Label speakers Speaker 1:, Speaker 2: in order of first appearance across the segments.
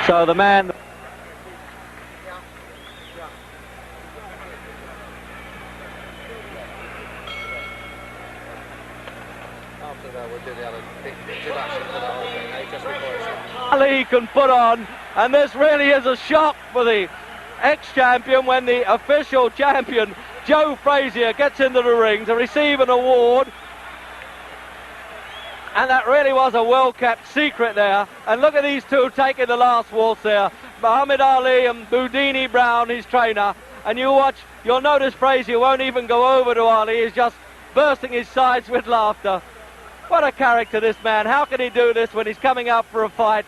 Speaker 1: So the man... Ali can put on, and this really is a shock for the ex-champion when the official champion, Joe Frazier, gets into the ring to receive an award. And that really was a well-kept secret there. And look at these two taking the last waltz there. Muhammad Ali and Boudini Brown, his trainer. And you watch, you'll notice Frazier won't even go over to Ali. He's just bursting his sides with laughter. What a character, this man. How can he do this when he's coming out for a fight?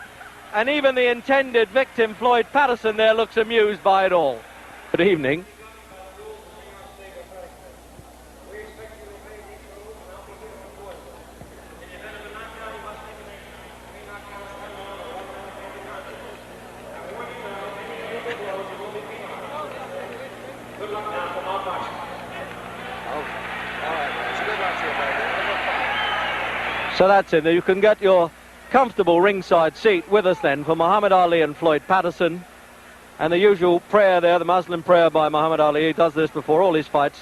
Speaker 1: And even the intended victim, Floyd Patterson, there looks amused by it all. Good evening. So that's it. You can get your comfortable ringside seat with us then for Muhammad Ali and Floyd Patterson. And the usual prayer there, the Muslim prayer by Muhammad Ali. He does this before all his fights.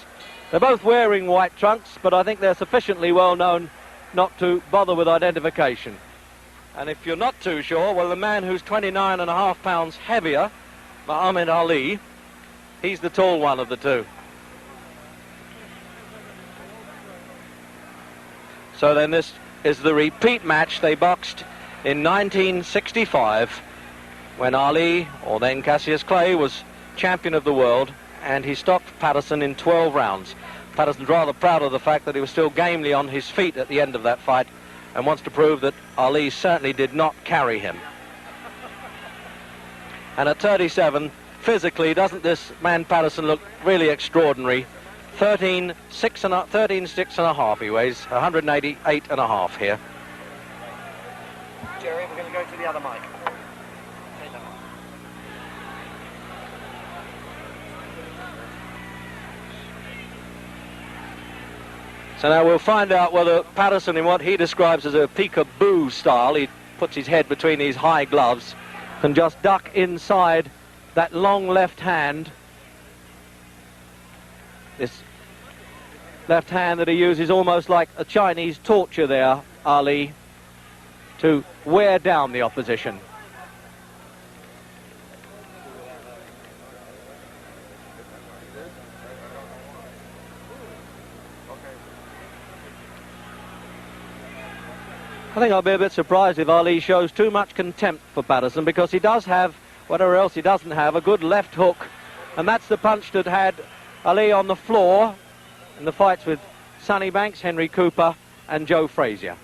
Speaker 1: They're both wearing white trunks, but I think they're sufficiently well known not to bother with identification. And if you're not too sure, well, the man who's 29.5 pounds heavier, Muhammad Ali, he's the tall one of the two. So then this is the repeat match. They boxed in 1965 when Ali, or then Cassius Clay, was champion of the world, and he stopped Patterson in 12 rounds. Patterson's rather proud of the fact that he was still gamely on his feet at the end of that fight and wants to prove that Ali certainly did not carry him. And at 37, physically, doesn't this man Patterson look really extraordinary? 13.6 and a half he weighs, 188.5 here.
Speaker 2: Jerry, we're going to go to the other mic.
Speaker 1: So now we'll find out whether Patterson, in what he describes as a peekaboo style, he puts his head between these high gloves, can just duck inside that long left hand. This left hand that he uses almost like a Chinese torture there, Ali, to wear down the opposition. I think I'll be a bit surprised if Ali shows too much contempt for Patterson, because he does have, whatever else he doesn't have, a good left hook, and that's the punch that had Ali on the floor in the fights with Sonny Banks, Henry Cooper and Joe Frazier.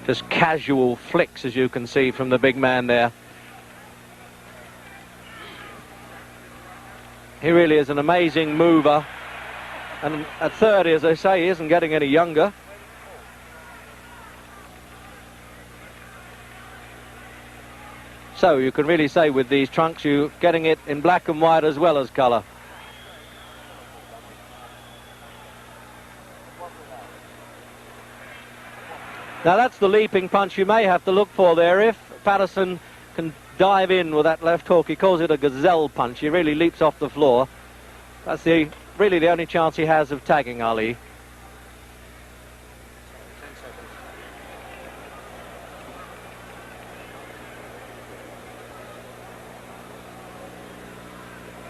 Speaker 1: Just casual flicks, as you can see from the big man there. He really is an amazing mover. And at 30, as I say, he isn't getting any younger. So you can really say with these trunks, you're getting it in black and white as well as colour. Now that's the leaping punch you may have to look for there. If Patterson can dive in with that left hook, he calls it a gazelle punch. He really leaps off the floor. That's really the only chance he has of tagging Ali.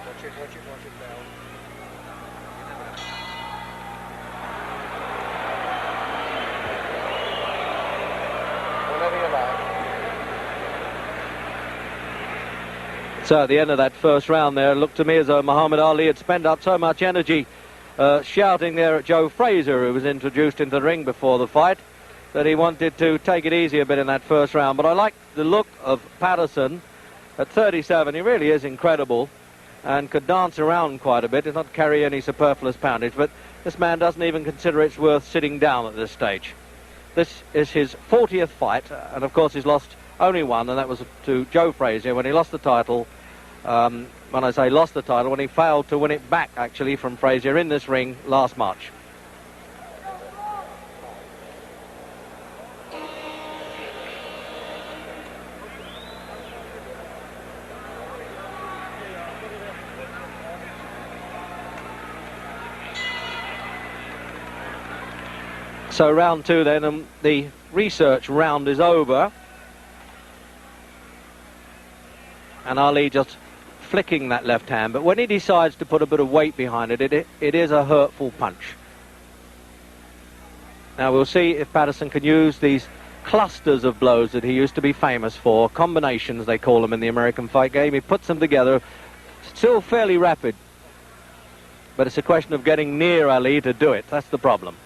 Speaker 2: Watch it down.
Speaker 1: So at the end of that first round there, it looked to me as though Muhammad Ali had spent up so much energy shouting there at Joe Frazier, who was introduced into the ring before the fight, that he wanted to take it easy a bit in that first round. But I like the look of Patterson at 37. He really is incredible and could dance around quite a bit. Does not carry any superfluous poundage, but this man doesn't even consider it's worth sitting down at this stage. This is his 40th fight, and of course he's lost only one, and that was to Joe Frazier when he lost the title. When I say lost the title, when he failed to win it back, actually, from Frazier in this ring last March. So round two then, and the research round is over. And Ali just flicking that left hand, but when he decides to put a bit of weight behind it, it is a hurtful punch. Now we'll see if Patterson can use these clusters of blows that he used to be famous for, combinations they call them in the American fight game. He puts them together, still fairly rapid, but it's a question of getting near Ali to do it. That's the problem.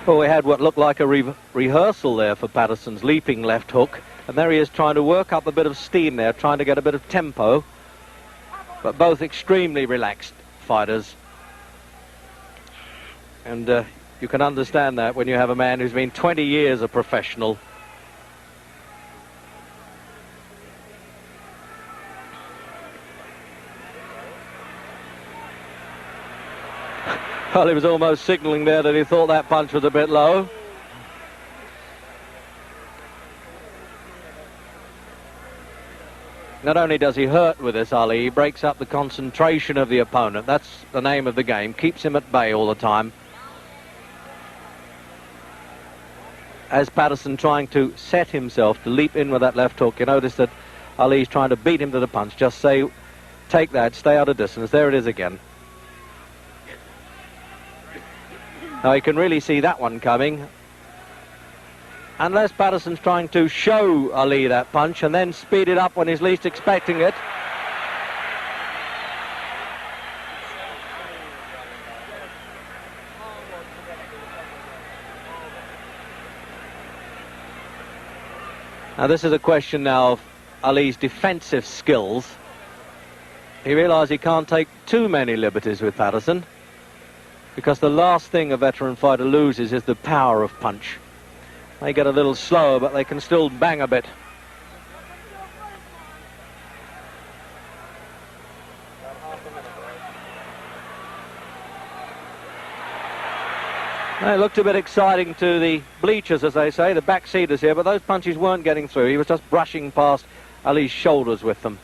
Speaker 1: Well, we had what looked like a rehearsal there for Patterson's leaping left hook, and there he is trying to work up a bit of steam there, trying to get a bit of tempo, but both extremely relaxed fighters. And you can understand that when you have a man who's been 20 years a professional. Well, he was almost signalling there that he thought that punch was a bit low. Not only does he hurt with this, Ali, he breaks up the concentration of the opponent. That's the name of the game. Keeps him at bay all the time. As Patterson trying to set himself to leap in with that left hook, you notice that Ali's trying to beat him to the punch. Just say, take that, stay out of distance. There it is again. Now you can really see that one coming. Unless Patterson's trying to show Ali that punch and then speed it up when he's least expecting it. Now this is a question now of Ali's defensive skills. He realised he can't take too many liberties with Patterson, because the last thing a veteran fighter loses is the power of punch. They get a little slower, but they can still bang a bit. It looked a bit exciting to the bleachers, as they say, the backseaters here, but those punches weren't getting through. He was just brushing past Ali's shoulders with them.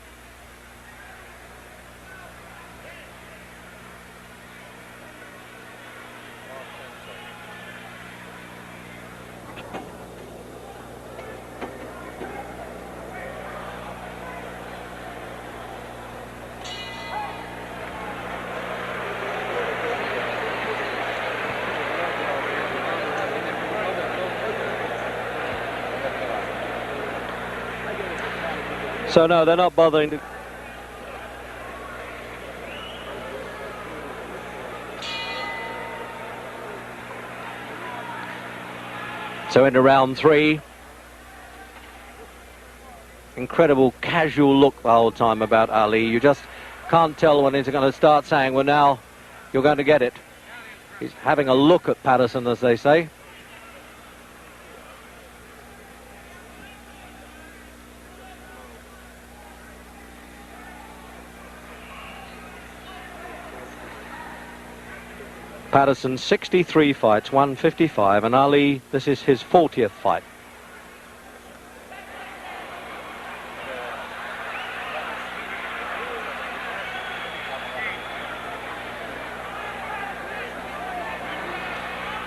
Speaker 1: So no, they're not bothering to... So into round three. Incredible casual look the whole time about Ali. You just can't tell when he's going to start saying, well, now you're going to get it. He's having a look at Patterson, as they say. Patterson 63 fights, 155, and Ali, this is his 40th fight.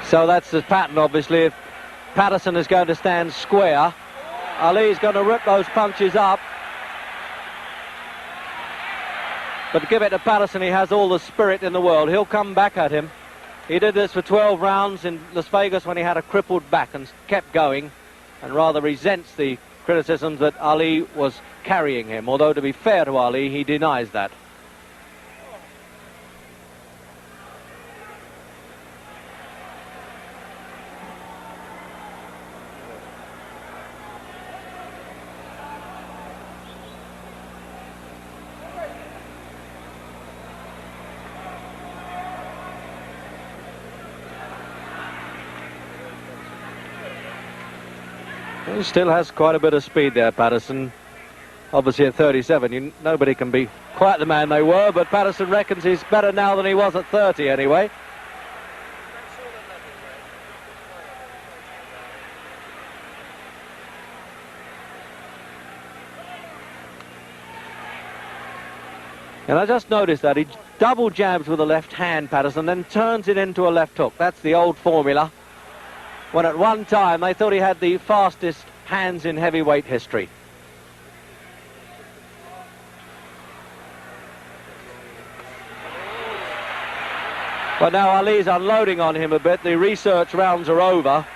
Speaker 1: So that's the pattern, obviously. If Patterson is going to stand square, Ali's going to rip those punches up. But give it to Patterson, he has all the spirit in the world. He'll come back at him. He did this for 12 rounds in Las Vegas when he had a crippled back and kept going, and rather resents the criticisms that Ali was carrying him. Although, to be fair to Ali, he denies that. He still has quite a bit of speed there, Patterson. Obviously at 37, nobody can be quite the man they were, but Patterson reckons he's better now than he was at 30 anyway. And I just noticed that he double jabs with the left hand, Patterson, then turns it into a left hook. That's the old formula, when at one time they thought he had the fastest hands in heavyweight history. But now Ali's unloading on him a bit. The research rounds are over.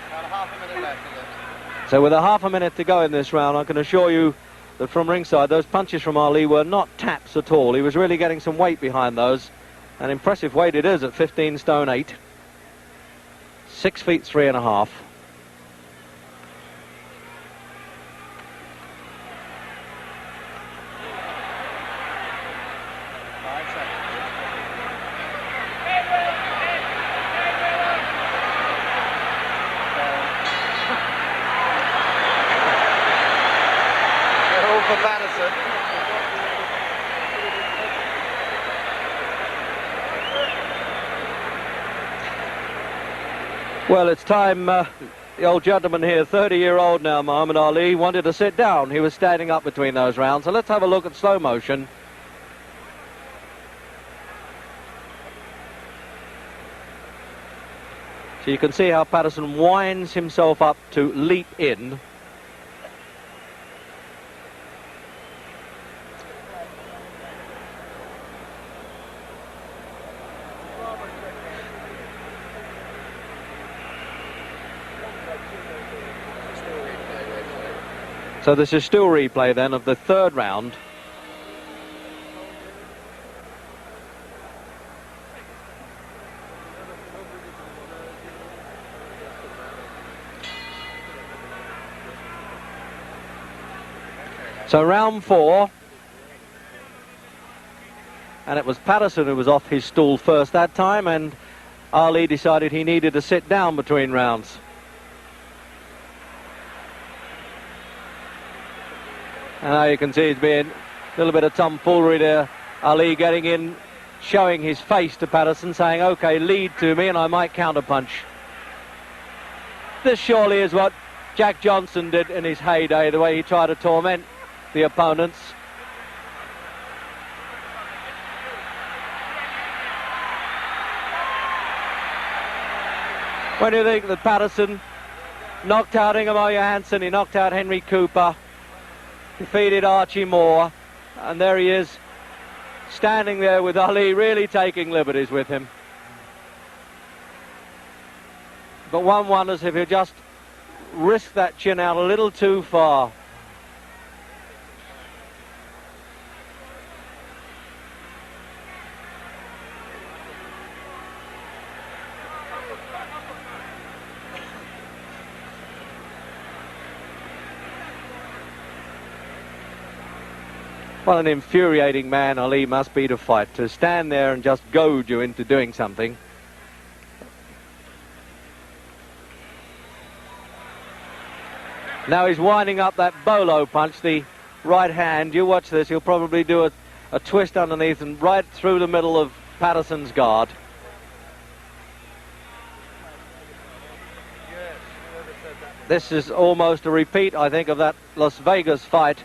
Speaker 2: About half a minute left, is it?
Speaker 1: So with a half a minute to go in this round, I can assure you that from ringside, those punches from Ali were not taps at all. He was really getting some weight behind those. An impressive weight it is at 15 stone 8. 6 feet 3.5.
Speaker 2: For Patterson.
Speaker 1: Well, it's time. The old gentleman here, 30-year-old now, Muhammad Ali, wanted to sit down. He was standing up between those rounds. So let's have a look at slow motion. So you can see how Patterson winds himself up to leap in. So this is still replay then of the third round. So round 4, and it was Patterson who was off his stool first that time, and Ali decided he needed to sit down between rounds. And now you can see it's been a little bit of tomfoolery there. Ali getting in, showing his face to Patterson, saying, okay, lead to me and I might counterpunch. This surely is what Jack Johnson did in his heyday, the way he tried to torment the opponents. When you think that Patterson knocked out Ingemar Johansson, he knocked out Henry Cooper, defeated Archie Moore, and there he is standing there with Ali, really taking liberties with him. But one wonders if he'll just risk that chin out a little too far. What an infuriating man Ali must be to fight, to stand there and just goad you into doing something. Now he's winding up that bolo punch, the right hand. You watch this, he'll probably do a twist underneath and right through the middle of Patterson's guard.
Speaker 2: Yes, whoever said that.
Speaker 1: This is almost a repeat, I think, of that Las Vegas fight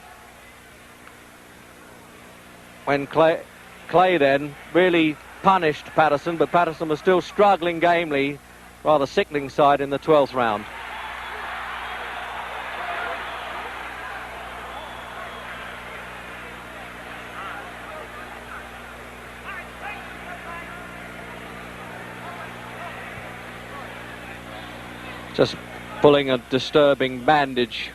Speaker 1: when Clay then really punished Patterson, but Patterson was still struggling gamely, rather sickening side in the 12th round. Just pulling a disturbing bandage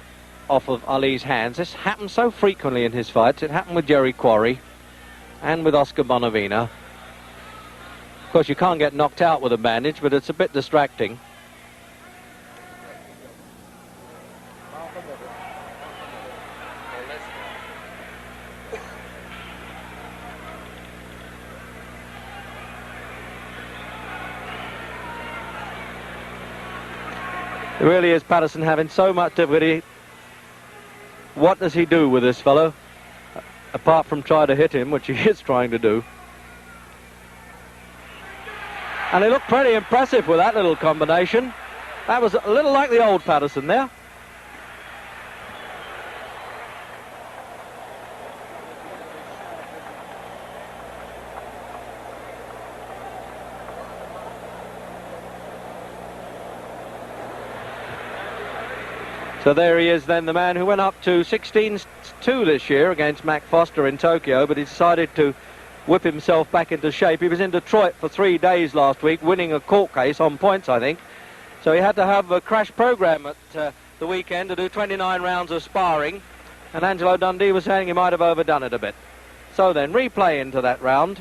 Speaker 1: off of Ali's hands. This happens so frequently in his fights. It happened with Jerry Quarry and with Oscar Bonavina. Of course, you can't get knocked out with a bandage, but it's a bit distracting. It really is Patterson having so much difficulty. What does he do with this fellow? Apart from try to hit him, which he is trying to do. And he looked pretty impressive with that little combination. That was a little like the old Patterson there. So there he is then, the man who went up to 16-2 this year against Mac Foster in Tokyo, but he decided to whip himself back into shape. He was in Detroit for 3 days last week, winning a court case on points, I think. So he had to have a crash program at the weekend to do 29 rounds of sparring, and Angelo Dundee was saying he might have overdone it a bit. So then, replay into that round.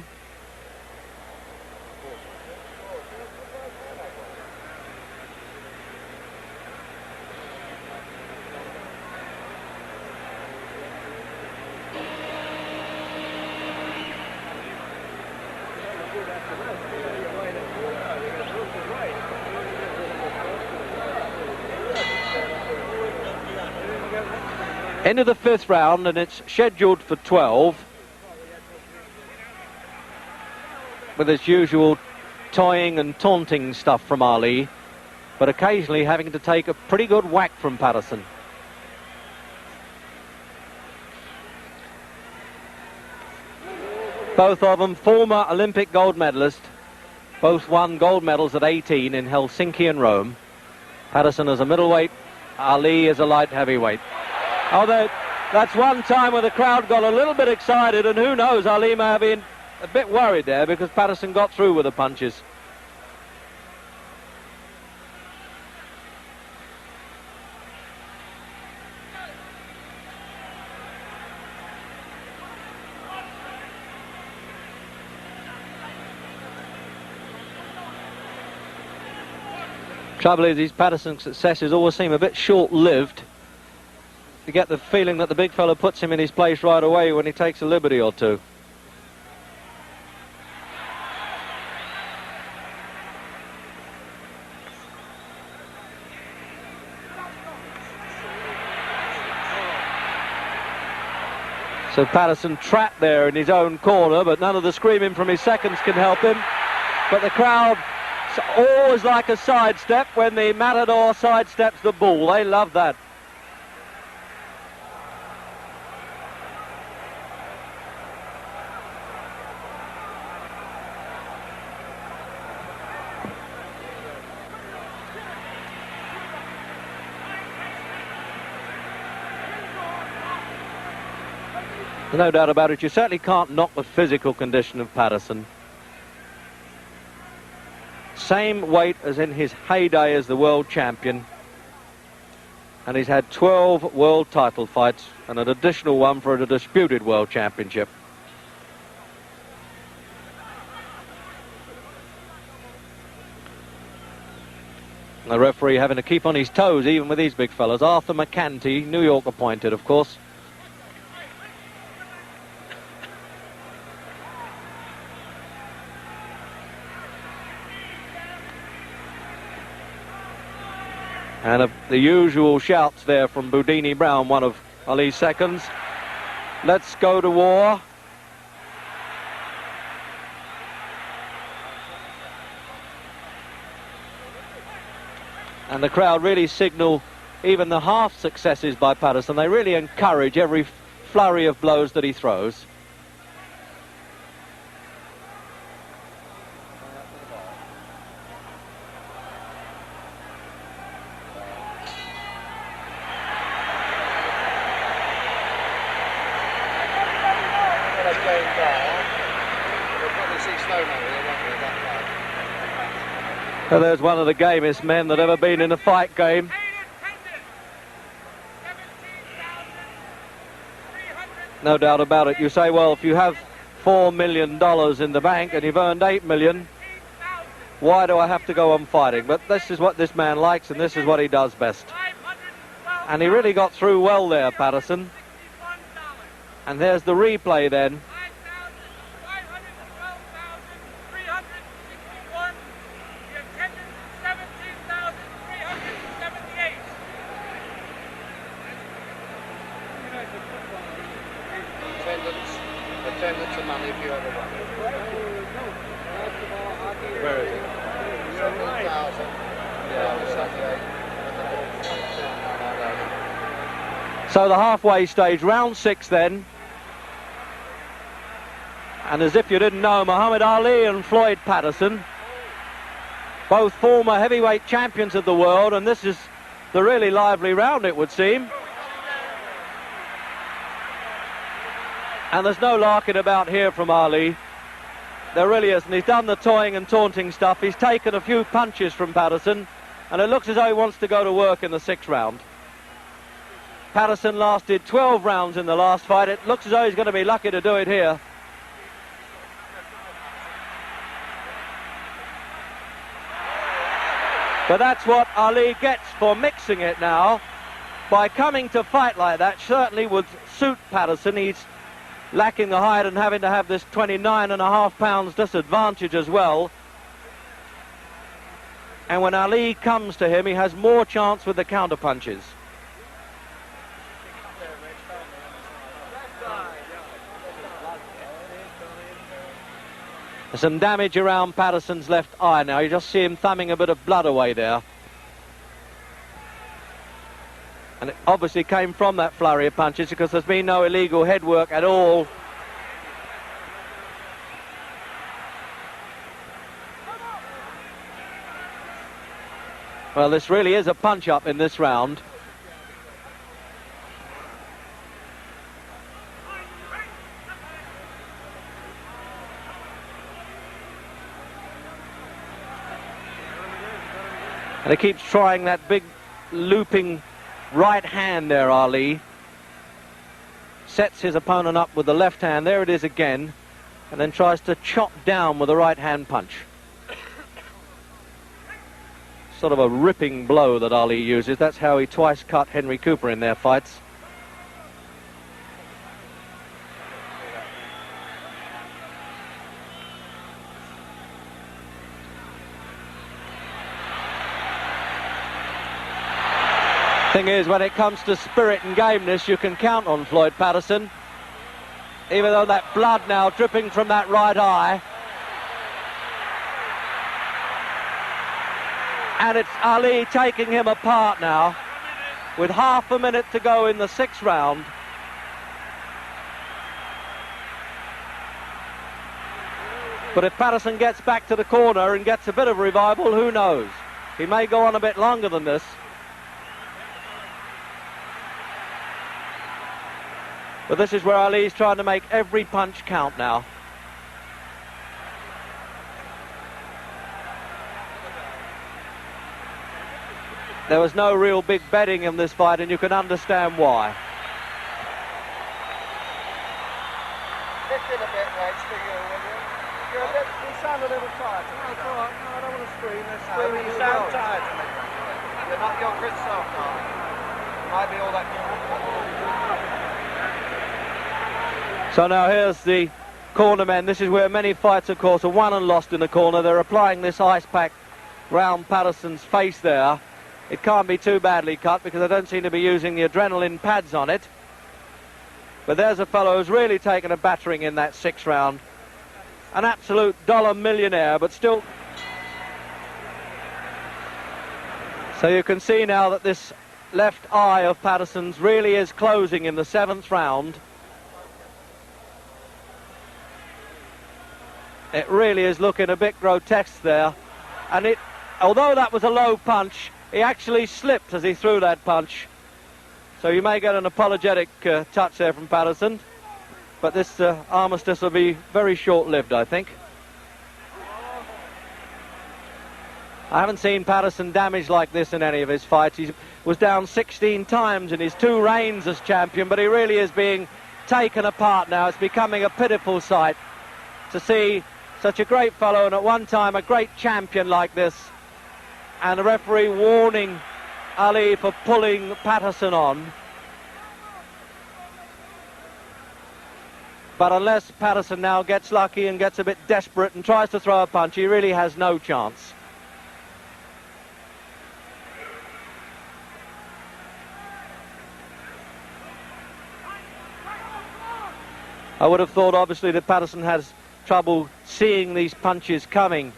Speaker 1: Into the 5th round, and it's scheduled for 12, with its usual toying and taunting stuff from Ali, but occasionally having to take a pretty good whack from Patterson. Both of them former Olympic gold medalists, both won gold medals at 18 in Helsinki and Rome. Patterson as a middleweight, Ali as a light heavyweight. Although that's one time where the crowd got a little bit excited, and who knows, Ali may have been a bit worried there because Patterson got through with the punches. Trouble is, these Patterson successes always seem a bit short-lived. You get the feeling that the big fella puts him in his place right away when he takes a liberty or two. So Patterson trapped there in his own corner, but none of the screaming from his seconds can help him. But the crowd always like a sidestep when the matador sidesteps the bull. They love that. No doubt about it, you certainly can't knock the physical condition of Patterson. Same weight as in his heyday as the world champion. And he's had 12 world title fights and an additional one for a disputed world championship. And the referee having to keep on his toes even with these big fellas. Arthur McCanty, New York appointed, of course. And the usual shouts there from Boudini Brown, one of Ali's seconds. Let's go to war. And the crowd really signal even the half successes by Patterson. They really encourage every flurry of blows that he throws.
Speaker 2: So
Speaker 1: there's one of the gamest men that ever been in a fight game. No doubt about it. You say, well, if you have $4 million in the bank and you've earned $8 million, why do I have to go on fighting? But this is what this man likes, and this is what he does best. And he really got through well there, Patterson. And there's the replay then.
Speaker 2: Attendance and money if you ever won.
Speaker 1: Where is it?
Speaker 2: 7,000. Yeah,
Speaker 1: So the halfway stage, round 6 then. And as if you didn't know, Muhammad Ali and Floyd Patterson, both former heavyweight champions of the world, and this is the really lively round, it would seem. And there's no larking about here from Ali. There really isn't. He's done the toying and taunting stuff. He's taken a few punches from Patterson, and it looks as though he wants to go to work in the 6th round. Patterson lasted 12 rounds in the last fight. It looks as though he's going to be lucky to do it here. But that's what Ali gets for mixing it now. By coming to fight like that, certainly would suit Patterson. He's lacking the height and having to have this 29.5 pounds disadvantage as well. And when Ali comes to him, he has more chance with the counter punches. There's some damage around Patterson's left eye now. You just see him thumbing a bit of blood away there. And it obviously came from that flurry of punches because there's been no illegal head work at all. Well, this really is a punch-up in this round. And he keeps trying that big looping right hand there, Ali. Sets his opponent up with the left hand. There it is again. And then tries to chop down with the right hand punch. Sort of a ripping blow that Ali uses. That's how he twice cut Henry Cooper in their fights. Thing is, when it comes to spirit and gameness, you can count on Floyd Patterson. Even though that blood now dripping from that right eye. And it's Ali taking him apart now, with half a minute to go in the 6th round. But if Patterson gets back to the corner and gets a bit of revival, who knows? He may go on a bit longer than this. But this is where Ali's trying to make every punch count now. There was no real big betting in this fight, and you can understand why.
Speaker 2: Lift it a bit, Rex, for you, will you? You sound a little tired. No, it's all right. No, I don't want to scream. You sound tired to me. You're not your Chris self, darling. Might be all that.
Speaker 1: So now here's the corner men. This is where many fights, of course, are won and lost in the corner. They're applying this ice pack round Patterson's face there. It can't be too badly cut because they don't seem to be using the adrenaline pads on it. But there's a fellow who's really taken a battering in that 6th round. An absolute dollar millionaire, but still. So you can see now that this left eye of Patterson's really is closing in the 7th round. It really is looking a bit grotesque there. And although that was a low punch, he actually slipped as he threw that punch. So you may get an apologetic touch there from Patterson. But this armistice will be very short-lived, I think. I haven't seen Patterson damaged like this in any of his fights. He was down 16 times in his 2 reigns as champion, but he really is being taken apart now. It's becoming a pitiful sight to see such a great fellow and at one time a great champion like this, and the referee warning Ali for pulling Patterson on. But unless Patterson now gets lucky and gets a bit desperate and tries to throw a punch, he really has no chance. I would have thought, obviously, that Patterson has trouble seeing these punches coming.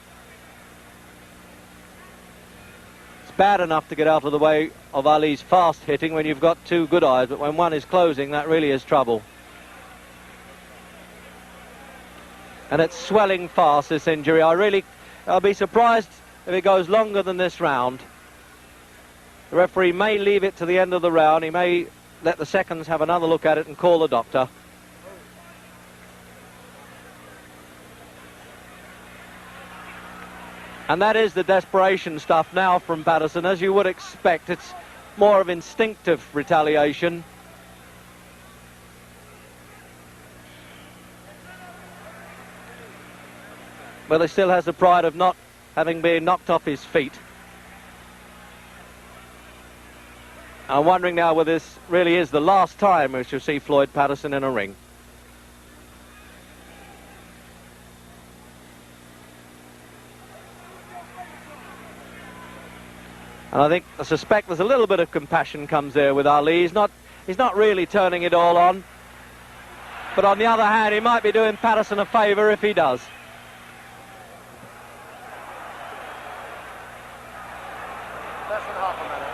Speaker 1: It's bad enough to get out of the way of Ali's fast hitting when you've got 2 good eyes, but when one is closing, that really is trouble. And it's swelling fast, this injury. I'll be surprised if it goes longer than this round. The referee may leave it to the end of the round. He may let the seconds have another look at it and call the doctor. And that is the desperation stuff now from Patterson, as you would expect. It's more of instinctive retaliation. But he still has the pride of not having been knocked off his feet. I'm wondering now whether this really is the last time we shall see Floyd Patterson in a ring. And I suspect there's a little bit of compassion comes there with Ali. He's not really turning it all on. But on the other hand, he might be doing Patterson a favour if he does.
Speaker 2: Less than half a minute.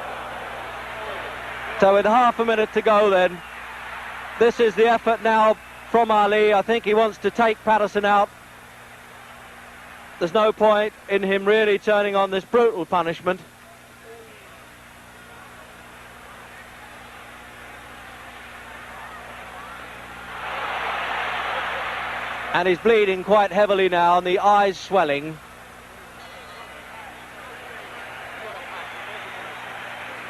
Speaker 1: So with half a minute to go then, this is the effort now from Ali. I think he wants to take Patterson out. There's no point in him really turning on this brutal punishment. And he's bleeding quite heavily now, and the eyes swelling.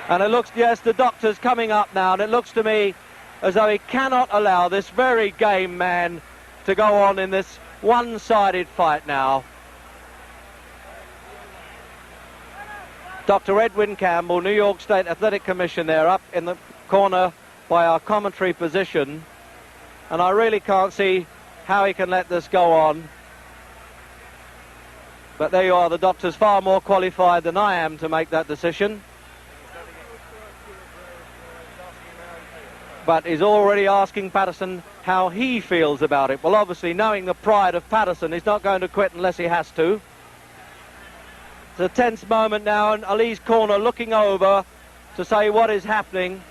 Speaker 1: And it looks, yes, the doctor's coming up now, and it looks to me as though he cannot allow this very game man to go on in this one-sided fight now. Dr. Edwin Campbell, New York State Athletic Commission there, up in the corner by our commentary position. And I really can't see how he can let this go on. But there you are, the doctor's far more qualified than I am to make that decision. But he's already asking Patterson how he feels about it. Well, obviously, knowing the pride of Patterson, he's not going to quit unless he has to. It's a tense moment now, and Ali's corner looking over to say what is happening.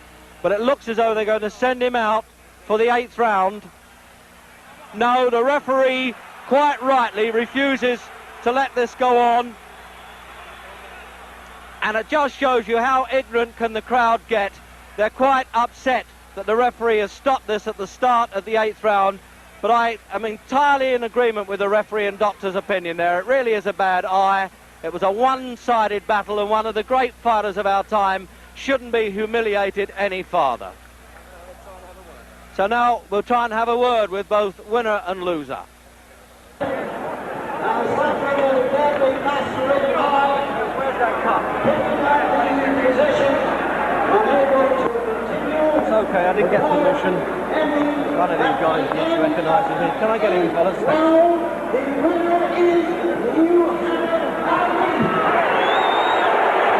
Speaker 1: But it looks as though they're going to send him out for the 8th round. No, the referee, quite rightly, refuses to let this go on. And it just shows you how ignorant can the crowd get. They're quite upset that the referee has stopped this at the start of the 8th round. But I am entirely in agreement with the referee and doctor's opinion there. It really is a bad eye. It was a one-sided battle, and one of the great fighters of our time shouldn't be humiliated any farther. So now we'll try and have a word with both winner and loser.
Speaker 2: Where's that cup?
Speaker 1: It's okay, I didn't get permission. One of these guys recognises me. Can I get in, fellas?
Speaker 3: The winner is